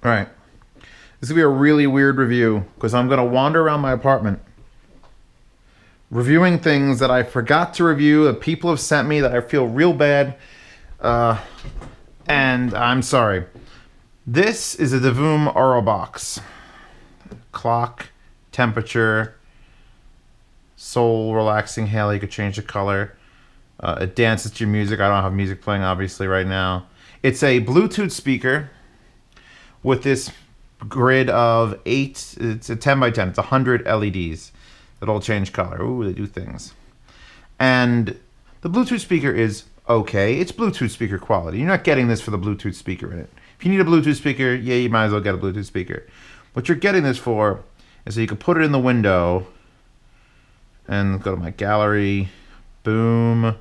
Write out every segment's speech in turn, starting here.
All right. This is going to be a really weird review because I'm going to wander around my apartment reviewing things that I forgot to review that people have sent me that I feel real bad. And I'm sorry. This is a Devoom Auro box. Clock, temperature, soul relaxing hail. You could change the color. It dances to your music. I don't have music playing obviously right now. It's a Bluetooth speaker with this grid of 8. It's a 10 by 10. It's 100 LEDs that all change color. Ooh, they do things. And the Bluetooth speaker is okay. It's Bluetooth speaker quality. You're not getting this for the Bluetooth speaker in it. If you need a Bluetooth speaker, yeah, you might as well get a Bluetooth speaker. What you're getting this for is so you can put it in the window and go to my gallery, boom,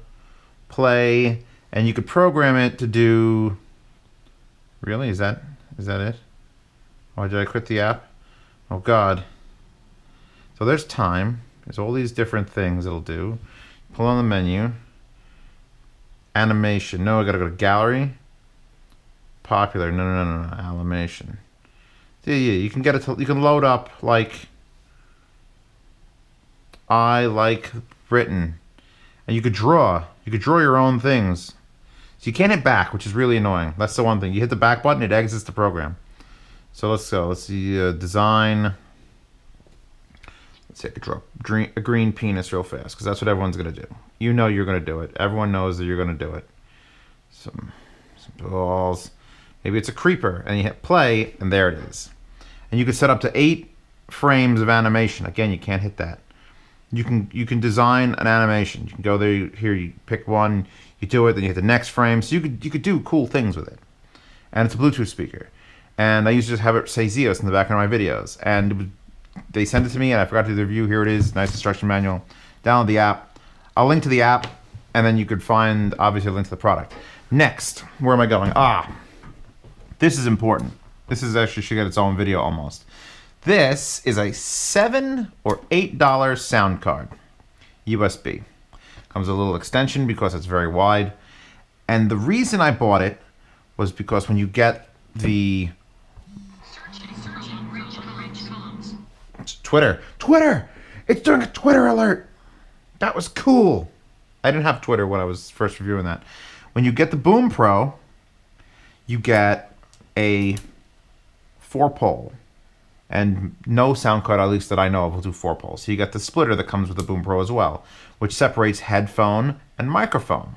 play, and you could program it to do... Really? Is that it? Or did I quit the app? Oh, God. So there's time. There's all these different things it'll do. Pull on the menu. Animation. No, I gotta go to gallery. Popular. No. Animation. Yeah. You can get it. You can load up like I like Britain, and you could draw. You could draw your own things. So you can't hit back, which is really annoying. That's the one thing. You hit the back button, it exits the program. So let's go. Let's see design. Let's see, I could draw a green penis real fast because that's what everyone's gonna do. You know you're gonna do it. Everyone knows that you're gonna do it. Some balls. Maybe it's a creeper, and you hit play, and there it is. And you can set up to 8 frames of animation. Again, you can't hit that. You can design an animation. You can go there. Here, you pick one. You do it. Then you hit the next frame. So you could do cool things with it. And it's a Bluetooth speaker. And I used to just have it say Zeus in the background of my videos. And they sent it to me, and I forgot to do the review. Here it is. Nice instruction manual. Download the app. I'll link to the app, and then you could find, obviously, a link to the product. Next, where am I going? This is important. This is actually should get its own video almost. This is a $7 or $8 sound card, USB. Comes with a little extension because it's very wide. And the reason I bought it was because when you get the Twitter! It's doing a Twitter alert! That was cool. I didn't have Twitter when I was first reviewing that. When you get the Boom Pro, you get a 4-pole. And no sound card, at least that I know of, will do 4 poles. So you got the splitter that comes with the Boom Pro as well, which separates headphone and microphone.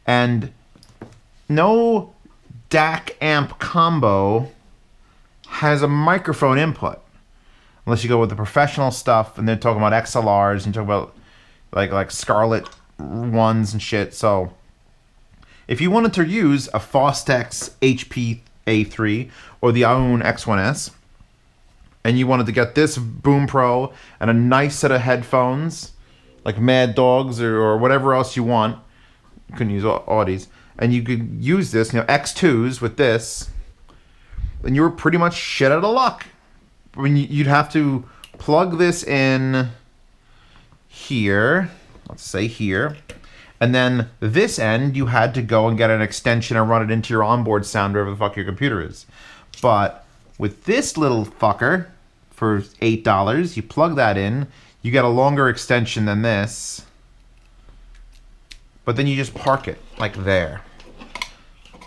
And no DAC amp combo has a microphone input. Unless you go with the professional stuff, and they're talking about XLRs, and talk about like Scarlett ones and shit. So if you wanted to use a Fostex HP A3 or the Aoun X1S, and you wanted to get this Boom Pro and a nice set of headphones, like Mad Dogs or whatever else you want, you couldn't use Audis, and you could use this, X2s with this, then you were pretty much shit out of luck. I mean, you'd have to plug this in here, let's say here, and then this end, you had to go and get an extension and run it into your onboard sound, wherever the fuck your computer is. But with this little fucker, for $8, you plug that in, you get a longer extension than this, but then you just park it, like there.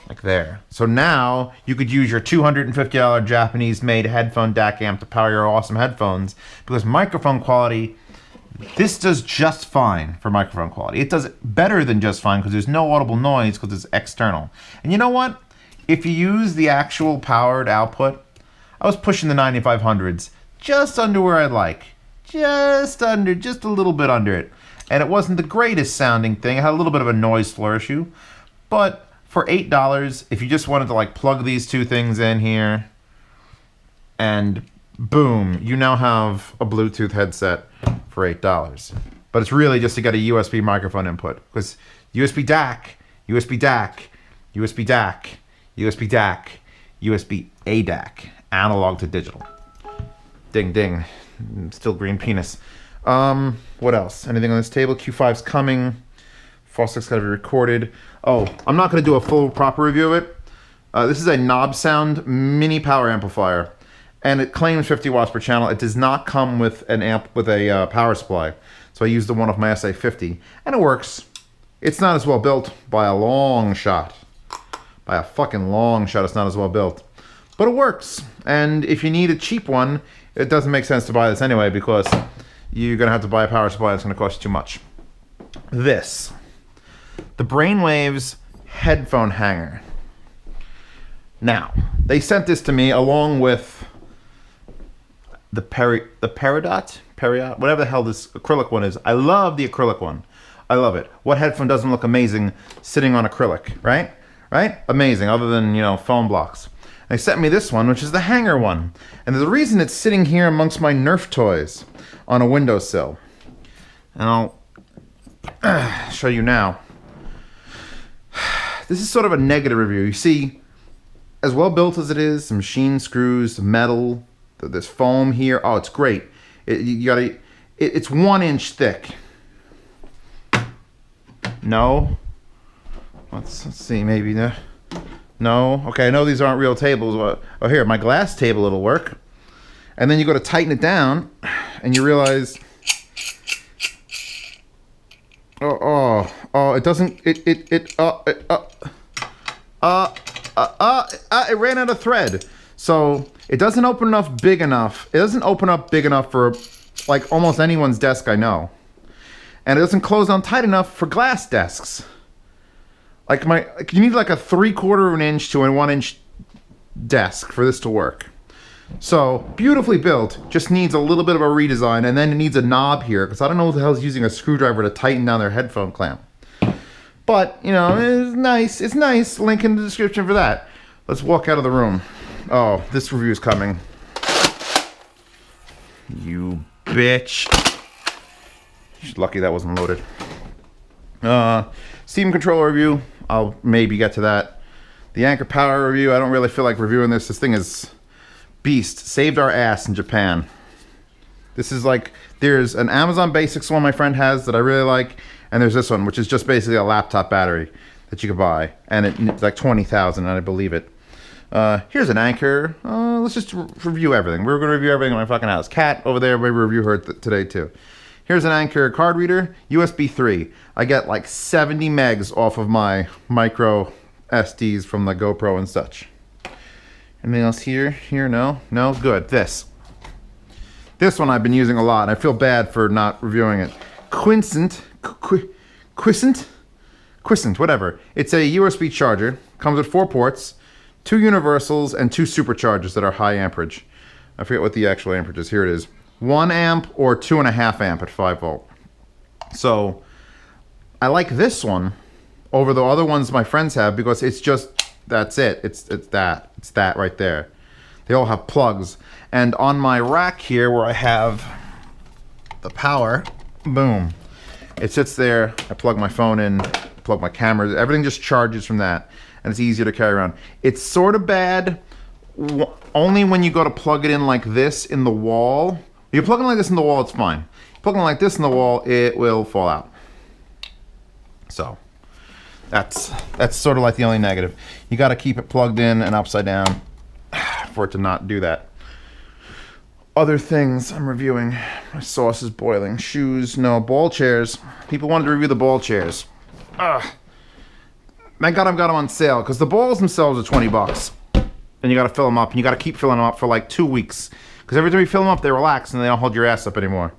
Like there. So now, you could use your $250 Japanese-made headphone DAC amp to power your awesome headphones, because microphone quality, this does just fine for microphone quality. It does better than just fine, because there's no audible noise, because it's external. And you know what? If you use the actual powered output, I was pushing the 9500s, just under where I'd like. Just a little bit under it. And it wasn't the greatest sounding thing. It had a little bit of a noise floor issue. But for $8, if you just wanted to plug these two things in here, and boom, you now have a Bluetooth headset for $8. But it's really just to get a USB microphone input. Because USB DAC, USB DAC, USB DAC, USB DAC, USB ADAC, analog to digital. Ding ding. Still green penis. What else? Anything on this table? Q5's coming. Fostec's got to be recorded. Oh, I'm not going to do a full proper review of it, This is a knob sound mini power amplifier, and it claims 50 watts per channel. It does not come with an amp with a power supply, so I used the one off my SA50, and it works. It's not as well built by a long shot. By a fucking long shot, it's not as well built. But it works, and if you need a cheap one, it doesn't make sense to buy this anyway because you're going to have to buy a power supply. It's going to cost you too much. This. The Brainwaves headphone hanger. Now, they sent this to me along with the Peridot, whatever the hell this acrylic one is. I love the acrylic one. I love it. What headphone doesn't look amazing sitting on acrylic, right? Right? Amazing, other than, you know, foam blocks. They sent me this one, which is the hanger one. And the reason it's sitting here amongst my Nerf toys on a windowsill. And I'll show you now. This is sort of a negative review. You see, as well built as it is, some machine screws, metal, there's foam here. Oh, it's great. It's 1 inch thick. No. Let's see, maybe no. Okay, I know these aren't real tables. Oh, here, my glass table, it'll work. And then you go to tighten it down, and you realize, it doesn't. It ran out of thread. So it doesn't open up big enough. It doesn't open up big enough for like almost anyone's desk I know, and it doesn't close down tight enough for glass desks. Like you need like a 3/4 inch to a 1 inch desk for this to work. So beautifully built, just needs a little bit of a redesign, and then it needs a knob here because I don't know who the hell is using a screwdriver to tighten down their headphone clamp. But you know, it's nice. It's nice. Link in the description for that. Let's walk out of the room. Oh, this review is coming. You bitch. She's lucky that wasn't loaded. Steam controller review. I'll maybe get to that. The Anchor Power review. I don't really feel like reviewing this. This thing is beast. Saved our ass in Japan. This is like, there's an Amazon Basics one my friend has that I really like, and there's this one, which is just basically a laptop battery that you could buy, and it's like 20,000, and I believe it. Here's an Anchor. Let's just review everything. We're gonna review everything in my fucking house. Cat over there, maybe review her today too. Here's an Anchor card reader, USB 3. I get like 70 megs off of my micro SDs from the GoPro and such. Anything else here? Here, no? No? Good. This one I've been using a lot. I feel bad for not reviewing it. Quiescent, whatever. It's a USB charger. Comes with 4 ports, 2 universals, and 2 superchargers that are high amperage. I forget what the actual amperage is. Here it is. 1 amp or 2.5 amp at 5 volt. So I like this one over the other ones my friends have because it's just, that's it. It's that right there. They all have plugs. And on my rack here where I have the power, boom, it sits there. I plug my phone in, plug my camera, everything just charges from that, and it's easier to carry around. It's sort of bad only when you go to plug it in like this in the wall. If you plug it like this in the wall, it's fine. Plug it like this in the wall, it will fall out. So that's sort of like the only negative. You got to keep it plugged in and upside down for it to not do that. Other things I'm reviewing. My sauce is boiling. Shoes, no. Ball chairs. People wanted to review the ball chairs. Ugh. Thank God I've got them on sale because the balls themselves are 20 bucks. And you got to fill them up, and you got to keep filling them up for like 2 weeks because every time you fill them up, they relax and they don't hold your ass up anymore.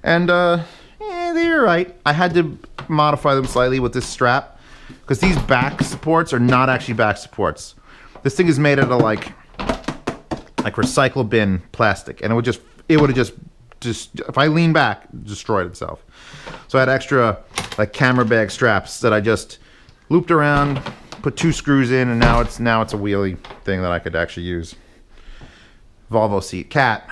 And they're right. I had to modify them slightly with this strap because these back supports are not actually back supports. This thing is made out of like recycle bin plastic, and it would have just if I lean back, destroyed itself. So I had extra like camera bag straps that I just looped around, put 2 screws in, and now it's a wheelie thing that I could actually use. Volvo seat. Cat.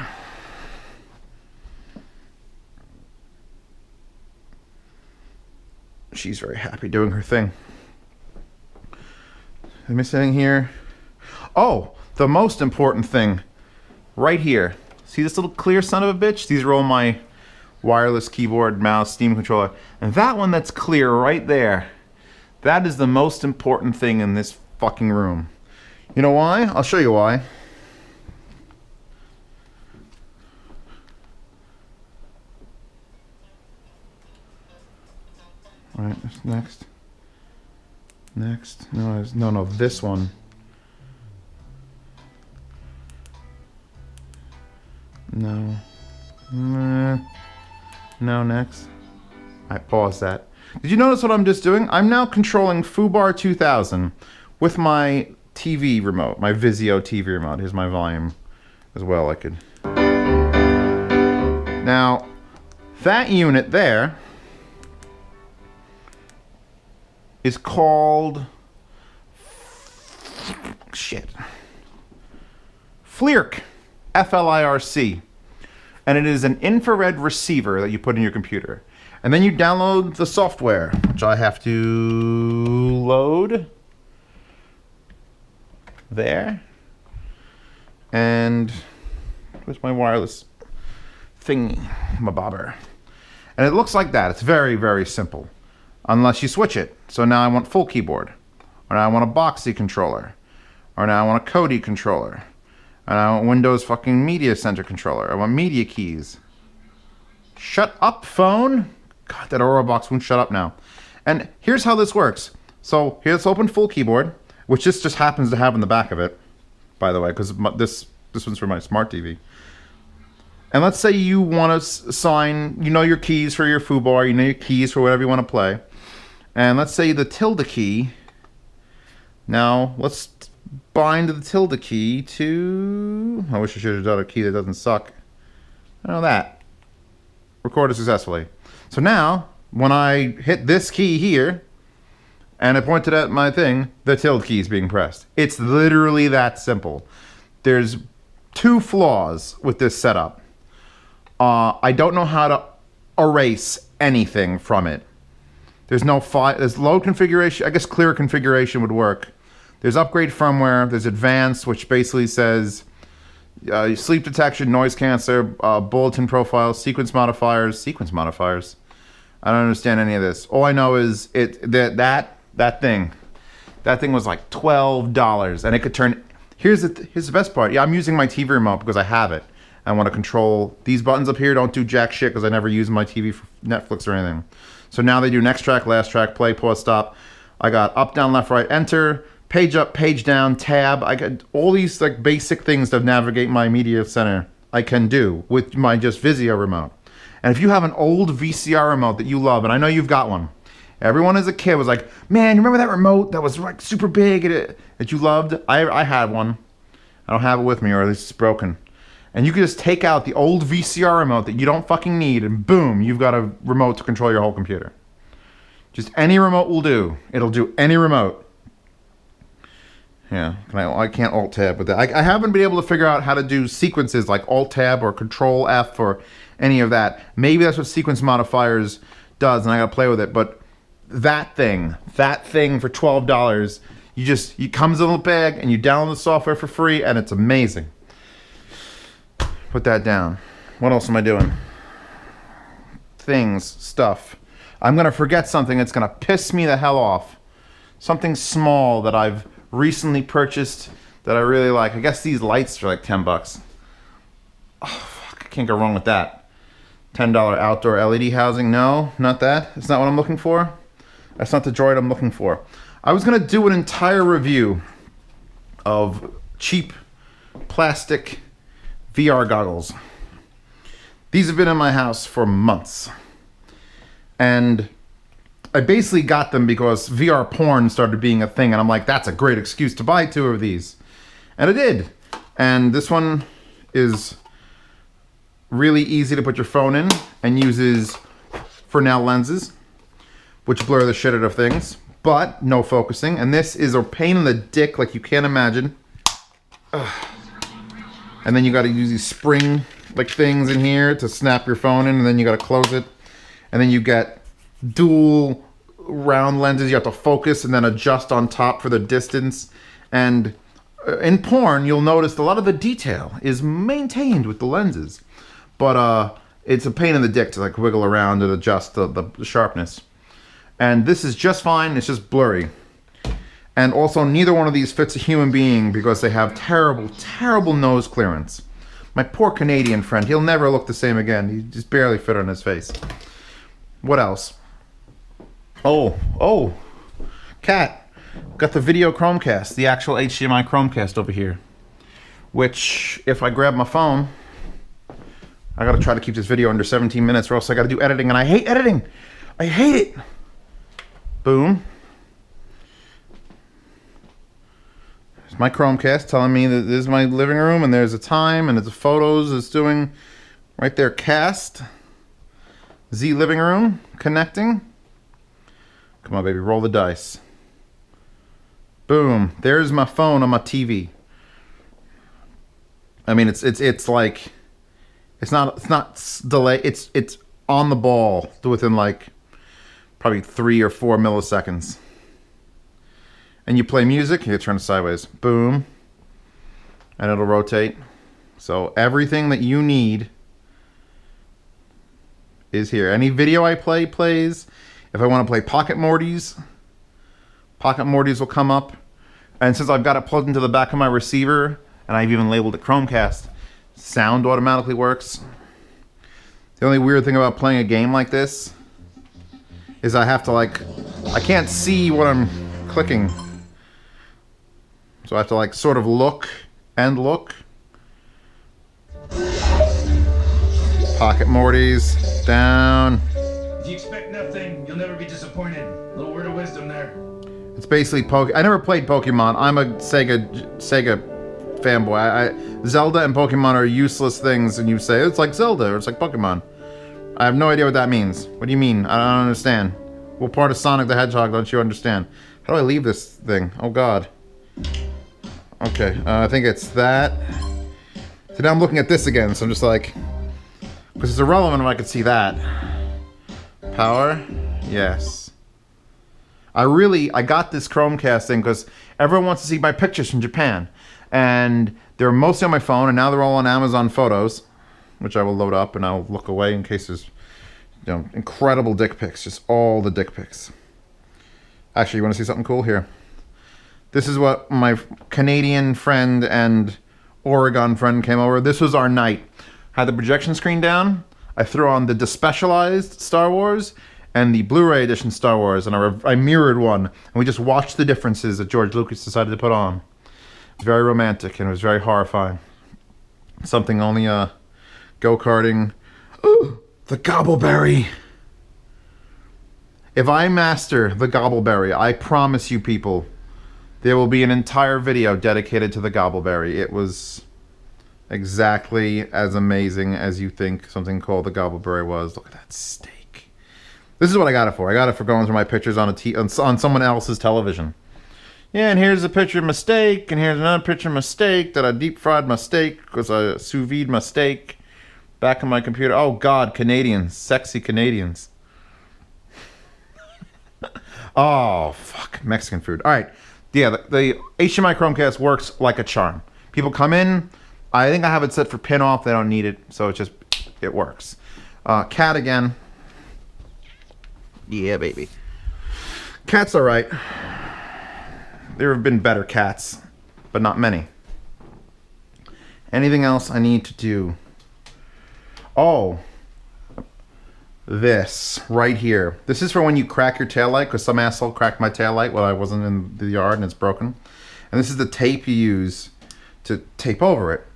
She's very happy doing her thing. Am I sitting here? Oh, the most important thing right here. See this little clear son of a bitch? These are all my wireless keyboard, mouse, Steam controller. And that one that's clear right there, that is the most important thing in this fucking room. You know why? I'll show you why. All right, next. Next. No, this one. No. No, next. I paused that. Did you notice what I'm just doing? I'm now controlling Fubar 2000 with my TV remote, my Vizio TV remote. Here's my volume as well. I could. Now, that unit there is called FLIRC, F-L-I-R-C, and it is an infrared receiver that you put in your computer, and then you download the software, which I have to load there. And where's my wireless thingy, my bobber? And it looks like that. It's very, very simple. Unless you switch it. So now I want full keyboard. Or now I want a Boxy controller. Or now I want a Kodi controller. And I want Windows fucking Media Center controller. I want media keys. Shut up, phone! God, that Aurora box won't shut up now. And here's how this works. So here's open full keyboard, which this just happens to have in the back of it, by the way, because this one's for my smart TV. And let's say you want to assign, you know your keys for your foobar, you know your keys for whatever you want to play. And let's say the tilde key. Now, let's bind the tilde key to... I wish I should have done a key that doesn't suck. I know that. Recorded successfully. So now, when I hit this key here, and I pointed at my thing, the tilde key is being pressed. It's literally that simple. There's two flaws with this setup. I don't know how to erase anything from it. There's no file. There's low configuration. I guess clear configuration would work. There's upgrade firmware. There's advanced, which basically says sleep detection, noise cancer, bulletin profiles, sequence modifiers. Sequence modifiers? I don't understand any of this. All I know is that thing was like $12, and it could turn. Here's the best part. Yeah, I'm using my TV remote because I have it. I want to control these buttons up here. Don't do jack shit because I never use my TV for Netflix or anything. So now they do next track, last track, play, pause, stop. I got up, down, left, right, enter, page up, page down, tab. I got all these like basic things to navigate my media center. I can do with my just Vizio remote. And if you have an old VCR remote that you love, and I know you've got one, everyone as a kid was like, man, you remember that remote that was like super big that you loved? I had one. I don't have it with me, or at least it's broken. And you can just take out the old VCR remote that you don't fucking need, and boom, you've got a remote to control your whole computer. Just any remote will do. It'll do any remote. Yeah, I can't Alt-Tab with that. I haven't been able to figure out how to do sequences like Alt-Tab or Control-F or any of that. Maybe that's what sequence modifiers does, and I gotta play with it. But that thing for $12, it comes in a little bag, and you download the software for free, and it's amazing. Put that down. What else am I doing? Stuff. I'm gonna forget something that's gonna piss me the hell off. Something small that I've recently purchased that I really like. I guess these lights are like $10. Oh, fuck, I can't go wrong with that. $10 outdoor LED housing. No, not that. It's not what I'm looking for. That's not the droid I'm looking for. I was gonna do an entire review of cheap plastic VR goggles. These have been in my house for months. And I basically got them because VR porn started being a thing, and I'm like, that's a great excuse to buy 2 of these. And I did. And this one is really easy to put your phone in and uses Fresnel lenses, which blur the shit out of things, but no focusing. And this is a pain in the dick like you can't imagine. Ugh. And then you got to use these spring like things in here to snap your phone in, and then you got to close it. And then you get dual round lenses. You have to focus and then adjust on top for the distance. And in porn, you'll notice a lot of the detail is maintained with the lenses. But it's a pain in the dick to like wiggle around and adjust the sharpness. And this is just fine. It's just blurry. And also, neither one of these fits a human being because they have terrible, terrible nose clearance. My poor Canadian friend, he'll never look the same again. He just barely fit on his face. What else? Oh, Cat, got the video Chromecast, the actual HDMI Chromecast over here. Which, if I grab my phone, I gotta try to keep this video under 17 minutes or else I gotta do editing, and I hate editing. I hate it. Boom. There's my Chromecast telling me that this is my living room, and there's a time, and it's photos it's doing right there, cast. Z living room, connecting. Come on, baby, roll the dice. Boom. There's my phone on my TV. I mean, it's like, it's not delay. It's on the ball within like probably 3 or 4 milliseconds. And you play music, you turn it sideways. Boom. And it'll rotate. So everything that you need is here. Any video I play plays. If I want to play Pocket Mortys will come up. And since I've got it plugged into the back of my receiver, and I've even labeled it Chromecast, sound automatically works. The only weird thing about playing a game like this is I have to I can't see what I'm clicking. So I have to sort of look and look. Pocket Mortys, down. If you expect nothing, you'll never be disappointed. Little word of wisdom there. It's basically I never played Pokemon. I'm a Sega fanboy. Zelda and Pokemon are useless things, and you say it's like Zelda or it's like Pokemon. I have no idea what that means. What do you mean? I don't understand. What part of Sonic the Hedgehog don't you understand? How do I leave this thing? Oh God. Okay, I think it's that. So now I'm looking at this again, so I'm just like, because it's irrelevant if I could see that. Power, yes. I got this Chromecast thing because everyone wants to see my pictures from Japan. And they're mostly on my phone, and now they're all on Amazon Photos, which I will load up, and I'll look away in case there's, incredible dick pics, just all the dick pics. Actually, you want to see something cool here? This is what my Canadian friend and Oregon friend came over. This was our night. Had the projection screen down. I threw on the despecialized Star Wars and the Blu-ray edition Star Wars, and I mirrored one. And we just watched the differences that George Lucas decided to put on. It was very romantic, and it was very horrifying. Something only go-karting. Ooh, the Gobbleberry. If I master the Gobbleberry, I promise you people, there will be an entire video dedicated to the Gobbleberry. It was exactly as amazing as you think something called the Gobbleberry was. Look at that steak. This is what I got it for. I got it for going through my pictures on on someone else's television. Yeah, and here's a picture of my steak, and here's another picture of my steak that I deep fried my steak because I sous vide my steak back on my computer. Oh God, Canadians, sexy Canadians. Oh fuck, Mexican food. All right. Yeah, the HDMI Chromecast works like a charm. People come in. I think I have it set for pin off. They don't need it, so it works. Cat again. Yeah, baby. Cat's all right. There have been better cats, but not many. Anything else I need to do? Oh, this right here. This is for when you crack your taillight, because some asshole cracked my taillight while I wasn't in the yard and it's broken. And this is the tape you use to tape over it.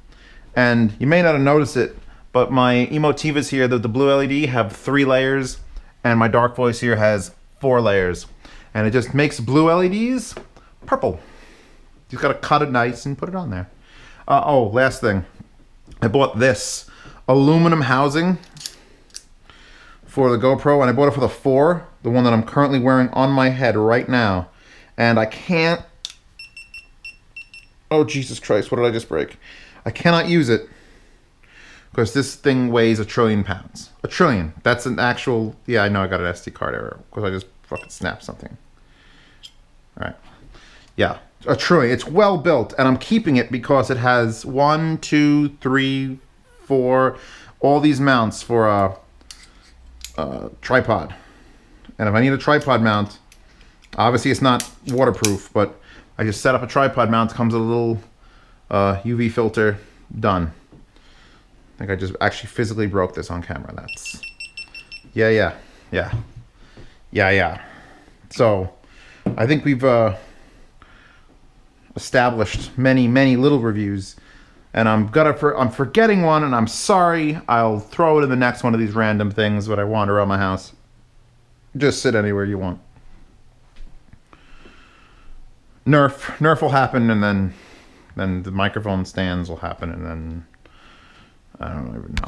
And you may not have noticed it, but my Emotivas here, the blue LED, have 3 layers, and my Dark Voice here has 4 layers. And it just makes blue LEDs purple. You've got to cut it nice and put it on there. Oh, last thing. I bought this aluminum housing for the GoPro, and I bought it for the 4, the one that I'm currently wearing on my head right now. And I can't... Oh, Jesus Christ, what did I just break? I cannot use it because this thing weighs 1 trillion pounds. 1 trillion. That's an actual... Yeah, I know I got an SD card error because I just fucking snapped something. All right. Yeah, 1 trillion. It's well built, and I'm keeping it because it has 1, 2, 3, 4, all these mounts for a tripod. And if I need a tripod mount, obviously it's not waterproof, but I just set up a tripod mount. Comes with a little UV filter. Done. I think I just actually physically broke this on camera. That's... Yeah. So, I think we've established many little reviews. And I'm forgetting one, and I'm sorry. I'll throw it in the next one of these random things when I wander around my house. Just sit anywhere you want. Nerf will happen, and then the microphone stands will happen, and then I don't even know.